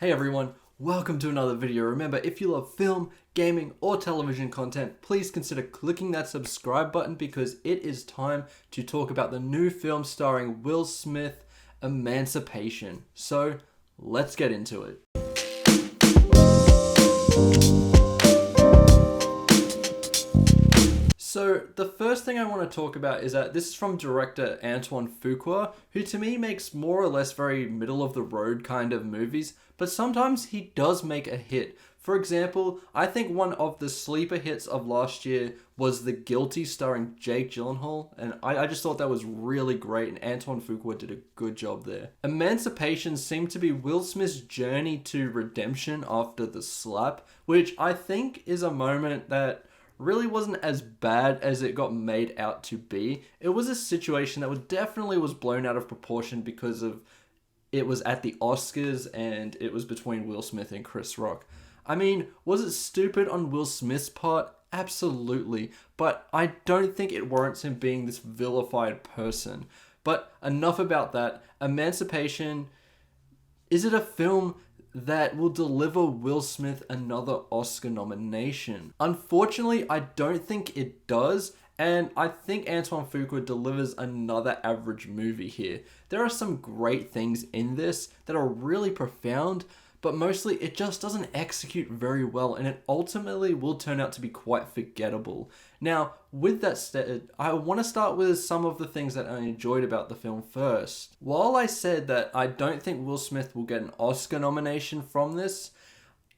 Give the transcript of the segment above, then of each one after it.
Hey everyone, welcome to another video. Remember, if you love film, gaming, or television content, please consider clicking that subscribe button because it is time to talk about the new film starring Will Smith, Emancipation. So, let's get into it. So, the first thing I want to talk about is that this is from director Antoine Fuqua, who to me makes more or less very middle of the road kind of movies, but sometimes he does make a hit. For example, I think one of the sleeper hits of last year was The Guilty starring Jake Gyllenhaal, and I just thought that was really great, and Antoine Fuqua did a good job there. Emancipation seemed to be Will Smith's journey to redemption after the slap, which I think is a moment that really wasn't as bad as it got made out to be. It was a situation that definitely was blown out of proportion because of it was at the Oscars and it was between Will Smith and Chris Rock. I mean, was it stupid on Will Smith's part? Absolutely. But I don't think it warrants him being this vilified person. But enough about that. Emancipation, is it a film that will deliver Will Smith another Oscar nomination? Unfortunately, I don't think it does, and I think Antoine Fuqua delivers another average movie here. There are some great things in this that are really profound, but mostly it just doesn't execute very well, and it ultimately will turn out to be quite forgettable. Now, with that said, I want to start with some of the things that I enjoyed about the film first. While I said that I don't think Will Smith will get an Oscar nomination from this,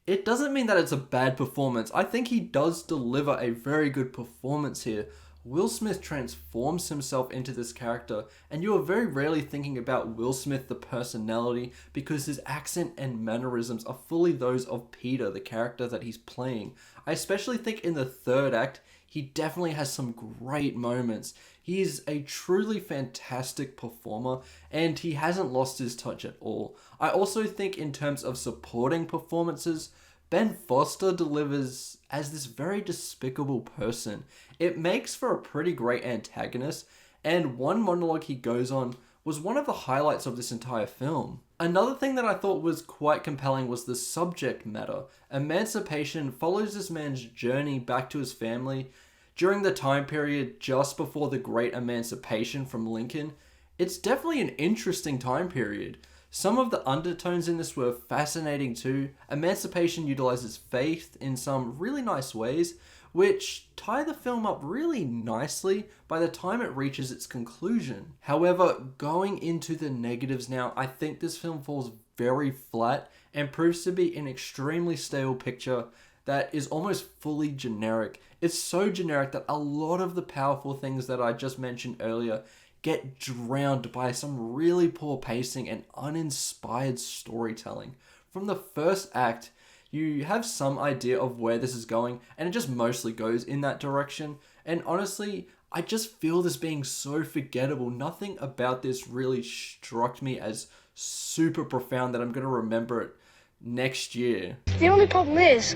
it doesn't mean that it's a bad performance. I think he does deliver a very good performance here. Will Smith transforms himself into this character, and you are very rarely thinking about Will Smith the personality because his accent and mannerisms are fully those of Peter, the character that he's playing. I especially think in the third act, he definitely has some great moments. He is a truly fantastic performer, and he hasn't lost his touch at all. I also think in terms of supporting performances, Ben Foster delivers as this very despicable person. It makes for a pretty great antagonist, and one monologue he goes on was one of the highlights of this entire film. Another thing that I thought was quite compelling was the subject matter. Emancipation follows this man's journey back to his family during the time period just before the Great Emancipation from Lincoln. It's definitely an interesting time period. Some of the undertones in this were fascinating too. Emancipation utilizes faith in some really nice ways, which tie the film up really nicely by the time it reaches its conclusion. However, going into the negatives now, I think this film falls very flat and proves to be an extremely stale picture that is almost fully generic. It's so generic that a lot of the powerful things that I just mentioned earlier get drowned by some really poor pacing and uninspired storytelling. From the first act, you have some idea of where this is going, and it just mostly goes in that direction. And honestly, I just feel this being so forgettable. Nothing about this really struck me as super profound that I'm going to remember it next year. The only problem is,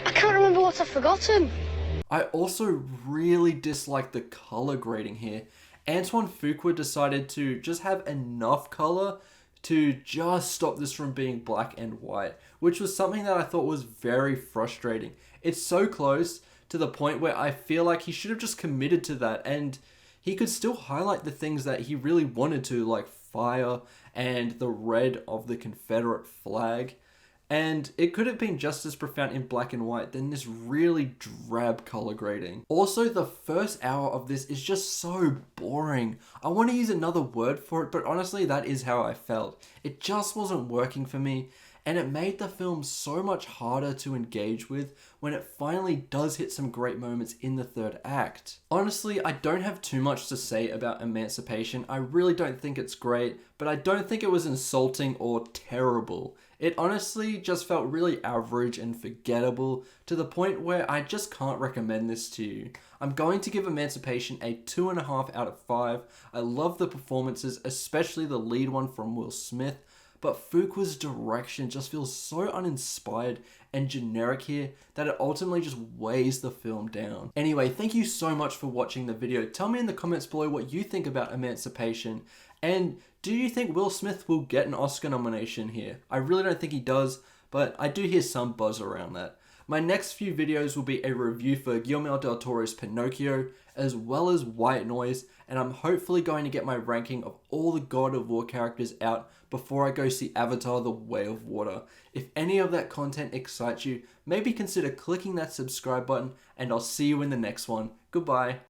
I can't remember what I've forgotten. I also really dislike the color grading here. Antoine Fuqua decided to just have enough color to just stop this from being black and white, which was something that I thought was very frustrating. It's so close to the point where I feel like he should have just committed to that, and he could still highlight the things that he really wanted to, like fire and the red of the Confederate flag. And it could have been just as profound in black and white than this really drab color grading. Also, the first hour of this is just so boring. I want to use another word for it, but honestly, that is how I felt. It just wasn't working for me, and it made the film so much harder to engage with when it finally does hit some great moments in the third act. Honestly, I don't have too much to say about Emancipation. I really don't think it's great, but I don't think it was insulting or terrible. It honestly just felt really average and forgettable to the point where I just can't recommend this to you. I'm going to give Emancipation a 2.5 out of 5. I love the performances, especially the lead one from Will Smith, but Fuqua's direction just feels so uninspired and generic here that it ultimately just weighs the film down. Anyway, thank you so much for watching the video. Tell me in the comments below what you think about Emancipation, and do you think Will Smith will get an Oscar nomination here? I really don't think he does, but I do hear some buzz around that. My next few videos will be a review for Guillermo del Toro's Pinocchio, as well as White Noise, and I'm hopefully going to get my ranking of all the God of War characters out before I go see Avatar: The Way of Water. If any of that content excites you, maybe consider clicking that subscribe button, and I'll see you in the next one. Goodbye.